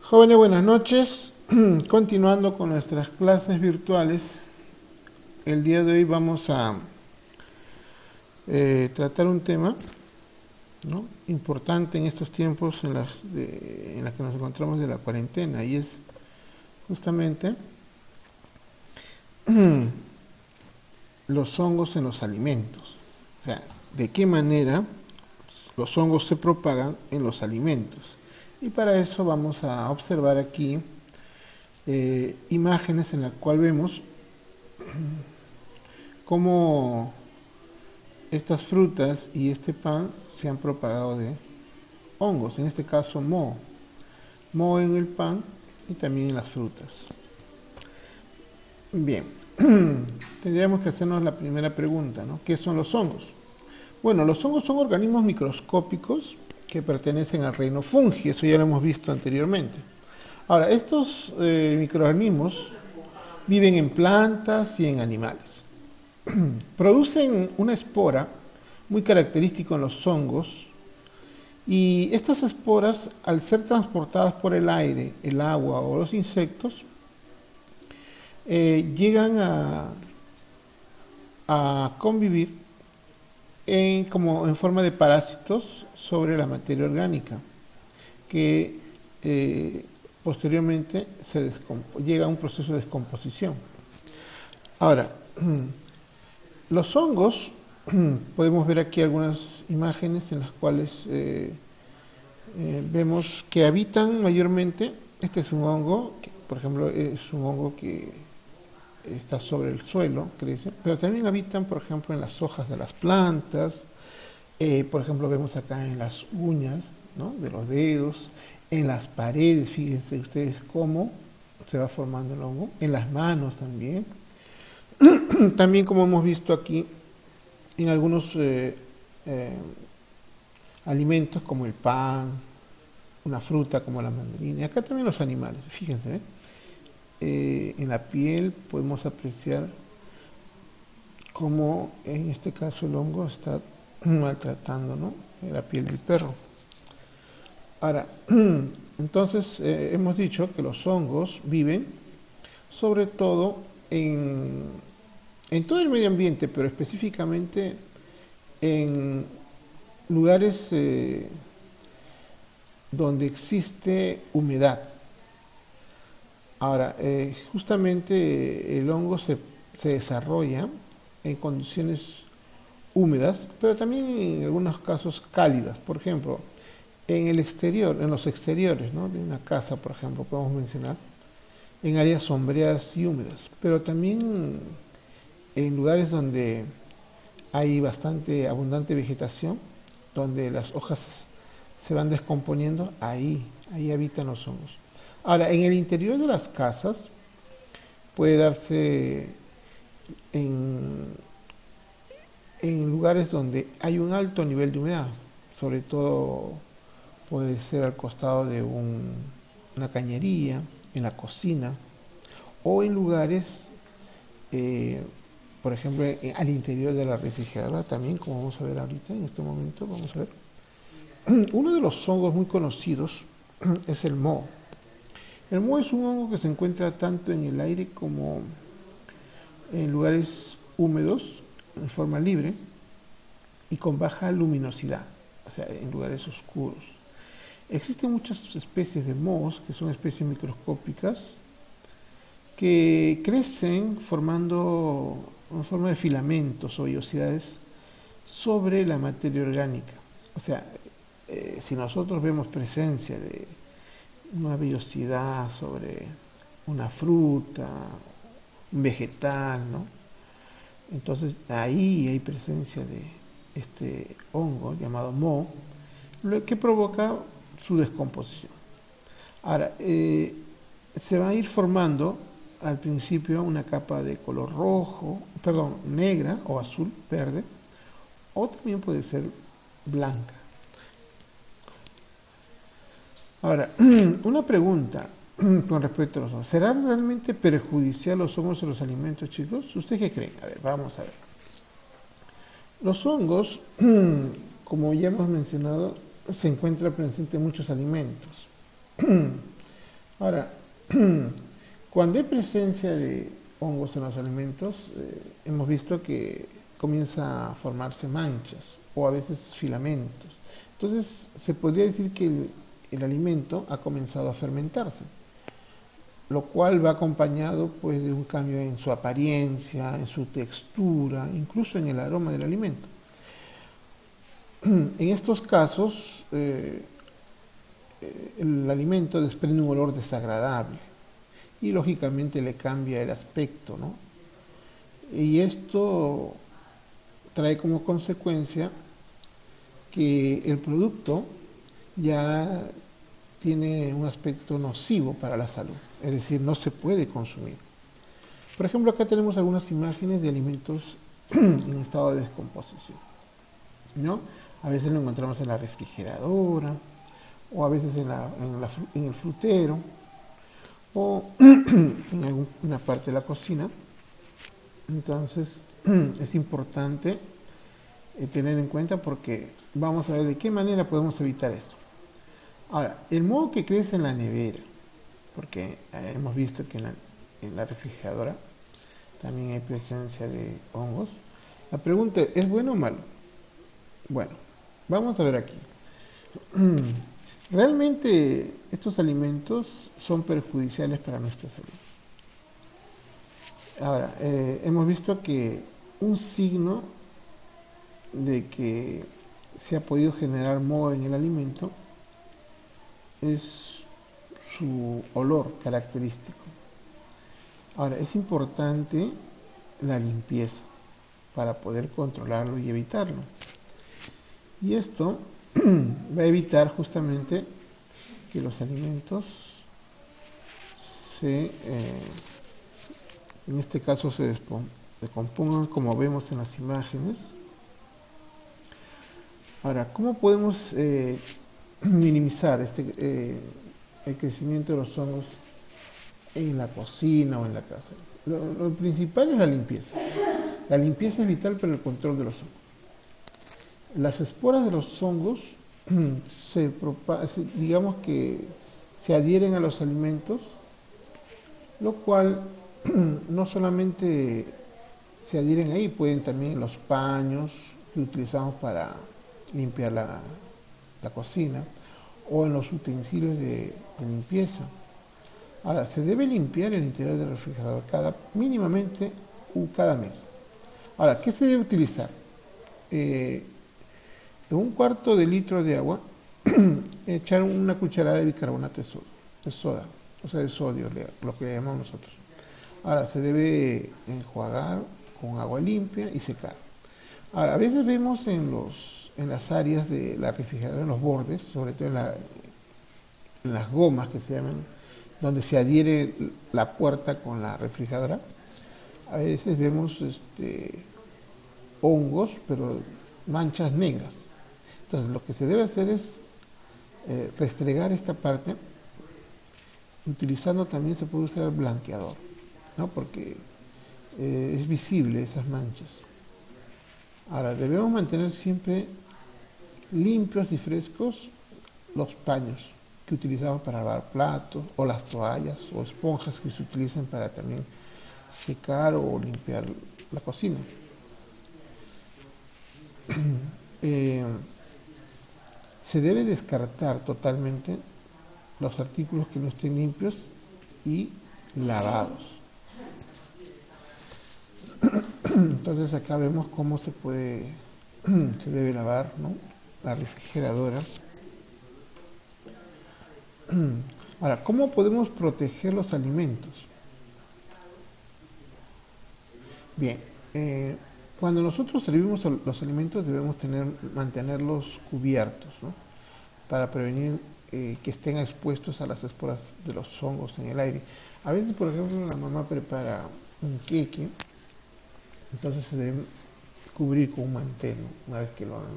Jóvenes, buenas noches. Continuando con nuestras clases virtuales, el día de hoy vamos a tratar un tema, ¿no?, importante en estos tiempos en las que nos encontramos de la cuarentena, y es justamente los hongos en los alimentos. O sea, de qué manera los hongos se propagan en los alimentos. Y para eso vamos a observar aquí imágenes en las cuales vemos cómo estas frutas y este pan se han propagado de hongos, en este caso moho. Moho en el pan y también en las frutas. Bien, tendríamos que hacernos la primera pregunta, ¿no? ¿Qué son los hongos? Bueno, los hongos son organismos microscópicos que pertenecen al reino fungi, eso ya lo hemos visto anteriormente. Ahora, estos microorganismos viven en plantas y en animales. Producen una espora muy característica en los hongos, y estas esporas, al ser transportadas por el aire, el agua o los insectos, llegan a convivir como en forma de parásitos sobre la materia orgánica, que posteriormente llega a un proceso de descomposición. Ahora, los hongos, podemos ver aquí algunas imágenes en las cuales vemos que habitan mayormente. Este es un hongo, que, por ejemplo, es un hongo que está sobre el suelo, crece, pero también habitan, por ejemplo, en las hojas de las plantas. Por ejemplo, vemos acá en las uñas, ¿no?, de los dedos, en las paredes. Fíjense ustedes cómo se va formando el hongo, en las manos también. También, como hemos visto aquí, en algunos alimentos como el pan, una fruta como la mandarina, y acá también los animales, fíjense, en la piel podemos apreciar cómo en este caso el hongo está maltratando, ¿no?, la piel del perro. Ahora, entonces hemos dicho que los hongos viven sobre todo en todo el medio ambiente, pero específicamente en lugares donde existe humedad. Ahora, justamente el hongo se desarrolla en condiciones húmedas, pero también en algunos casos cálidas. Por ejemplo, en el exterior, en los exteriores, ¿no?, de una casa, por ejemplo, podemos mencionar, en áreas sombreadas y húmedas, pero también en lugares donde hay bastante abundante vegetación, donde las hojas se van descomponiendo, ahí habitan los hongos. Ahora, en el interior de las casas puede darse en lugares donde hay un alto nivel de humedad, sobre todo puede ser al costado de una cañería, en la cocina, o en lugares, por ejemplo, al interior de la refrigeradora también, como vamos a ver ahorita, en este momento, vamos a ver. Uno de los hongos muy conocidos es el moho. El moho es un hongo que se encuentra tanto en el aire como en lugares húmedos, en forma libre, y con baja luminosidad, o sea, en lugares oscuros. Existen muchas especies de mohos, que son especies microscópicas, que crecen formando en forma de filamentos o vellosidades sobre la materia orgánica. O sea, si nosotros vemos presencia de una vellosidad sobre una fruta, un vegetal, ¿no?, entonces ahí hay presencia de este hongo llamado moho, lo que provoca su descomposición. Ahora, se va a ir formando al principio una capa de color negra o azul, verde, o también puede ser blanca. Ahora, una pregunta con respecto a los hongos. ¿Será realmente perjudicial los hongos en los alimentos, chicos? ¿Ustedes qué creen? A ver, vamos a ver. Los hongos, como ya hemos mencionado, se encuentran presentes en muchos alimentos. Ahora, cuando hay presencia de hongos en los alimentos, hemos visto que comienza a formarse manchas o a veces filamentos. Entonces, se podría decir que el alimento ha comenzado a fermentarse, lo cual va acompañado pues de un cambio en su apariencia, en su textura, incluso en el aroma del alimento. En estos casos, el alimento desprende un olor desagradable y lógicamente le cambia el aspecto, ¿no? Y esto trae como consecuencia que el producto ya tiene un aspecto nocivo para la salud, es decir, no se puede consumir. Por ejemplo, acá tenemos algunas imágenes de alimentos en estado de descomposición, ¿no? A veces lo encontramos en la refrigeradora, o a veces en el frutero, o en alguna parte de la cocina. Entonces, es importante tener en cuenta porque vamos a ver de qué manera podemos evitar esto. Ahora, el moho que crece en la nevera, porque hemos visto que en la refrigeradora también hay presencia de hongos. La pregunta es, ¿bueno o malo? Bueno, vamos a ver aquí. Realmente estos alimentos son perjudiciales para nuestra salud. Ahora, hemos visto que un signo de que se ha podido generar moho en el alimento es su olor característico. Ahora, es importante la limpieza para poder controlarlo y evitarlo. Y esto va a evitar justamente que los alimentos en este caso se descompongan como vemos en las imágenes. Ahora, ¿cómo podemos minimizar el crecimiento de los hongos en la cocina o en la casa? Lo principal es la limpieza. La limpieza es vital para el control de los hongos. Las esporas de los hongos digamos que se adhieren a los alimentos, lo cual no solamente se adhieren ahí, pueden también en los paños que utilizamos para limpiar la cocina o en los utensilios de limpieza. Ahora, se debe limpiar el interior del refrigerador mínimamente cada mes. Ahora, ¿qué se debe utilizar? En un cuarto de litro de agua, echar una cucharada de bicarbonato de soda, o sea, de sodio, lo que llamamos nosotros. Ahora, se debe enjuagar con agua limpia y secar. Ahora, a veces vemos en las áreas de la refrigeradora, en los bordes, sobre todo en las gomas que se llaman, donde se adhiere la puerta con la refrigeradora, a veces vemos hongos, pero manchas negras. Entonces, lo que se debe hacer es restregar esta parte, utilizando también se puede usar el blanqueador, ¿no? Porque es visible esas manchas. Ahora, debemos mantener siempre limpios y frescos los paños que utilizamos para lavar platos, o las toallas o esponjas que se utilizan para también secar o limpiar la cocina. Se debe descartar totalmente los artículos que no estén limpios y lavados. Entonces acá vemos cómo se debe lavar, ¿no?, la refrigeradora. Ahora, ¿cómo podemos proteger los alimentos? Bien, cuando nosotros servimos los alimentos debemos mantenerlos cubiertos, ¿no?, para prevenir que estén expuestos a las esporas de los hongos en el aire. A veces, por ejemplo, la mamá prepara un queque, entonces se debe cubrir con un mantel, ¿no?, una vez que lo hagan.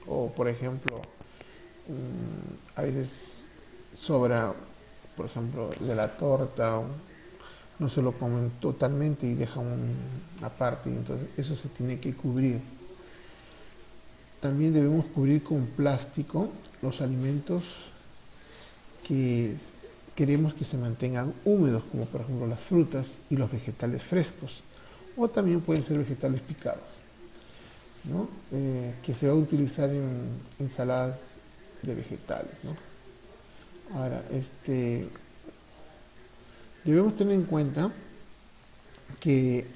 O, por ejemplo, a veces sobra, por ejemplo, de la torta, no se lo comen totalmente y dejan una parte, y entonces eso se tiene que cubrir. También debemos cubrir con plástico los alimentos que queremos que se mantengan húmedos, como por ejemplo las frutas y los vegetales frescos, o también pueden ser vegetales picados, ¿no? Que se va a utilizar en ensaladas de vegetales, ¿no? Ahora, debemos tener en cuenta que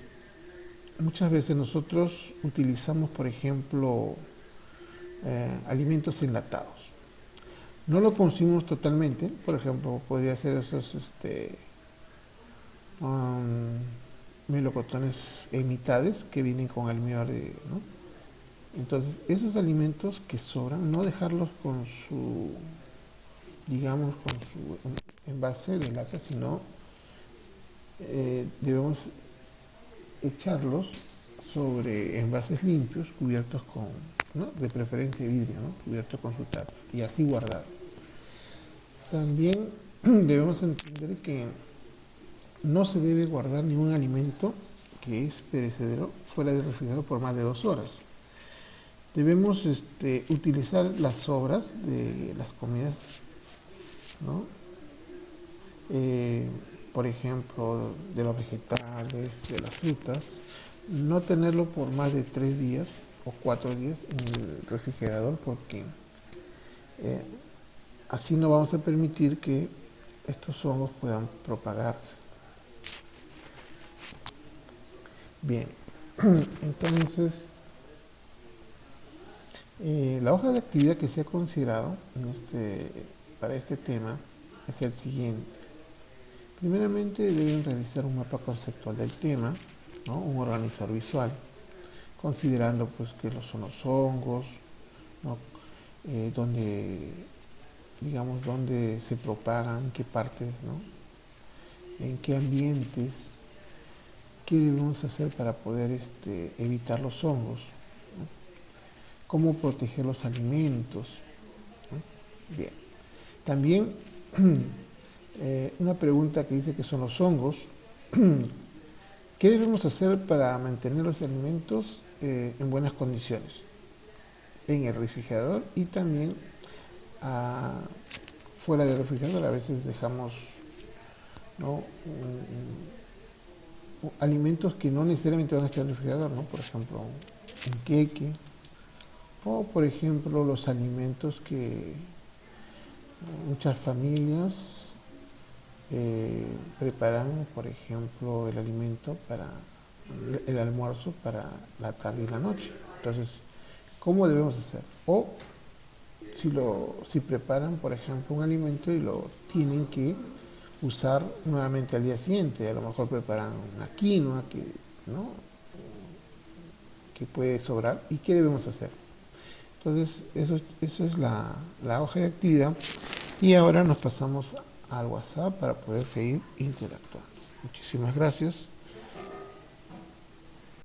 muchas veces nosotros utilizamos, por ejemplo, alimentos enlatados. No lo consumimos totalmente, por ejemplo, podría ser esos melocotones imitades que vienen con almíbar ¿no? Entonces, esos alimentos que sobran, no dejarlos con su, digamos, con su envase de lata, sino debemos echarlos sobre envases limpios, cubiertos con, ¿no? De preferencia vidrio, ¿no? Cubiertos con su tapa, y así guardar. También debemos entender que no se debe guardar ningún alimento que es perecedero fuera del refrigerador por más de 2 horas. Debemos utilizar las sobras de las comidas, ¿no? Por ejemplo, de los vegetales, de las frutas, no tenerlo por más de 3 días o 4 días en el refrigerador, porque así no vamos a permitir que estos hongos puedan propagarse. Bien, entonces la hoja de actividad que se ha considerado para este tema es el siguiente. Primeramente deben realizar un mapa conceptual del tema, ¿no? Un organizador visual, considerando pues qué son los hongos, ¿no? Dónde se propagan, en qué partes, ¿no? En qué ambientes, qué debemos hacer para poder evitar los hongos, ¿no? Cómo proteger los alimentos, ¿no? Bien. También una pregunta que dice que son los hongos. ¿Qué debemos hacer para mantener los alimentos en buenas condiciones? En el refrigerador y también fuera del refrigerador. A veces dejamos, ¿no? Alimentos que no necesariamente van a estar en el refrigerador, ¿no? Por ejemplo, un queque, o por ejemplo los alimentos que muchas familias preparan, por ejemplo, el alimento para el almuerzo para la tarde y la noche. Entonces, ¿cómo debemos hacer? O si preparan, por ejemplo, un alimento y lo tienen que usar nuevamente al día siguiente, a lo mejor preparan una quinoa ¿no? que puede sobrar, ¿y qué debemos hacer? Entonces, eso es la hoja de actividad, y ahora nos pasamos al WhatsApp para poder seguir interactuando. Muchísimas gracias.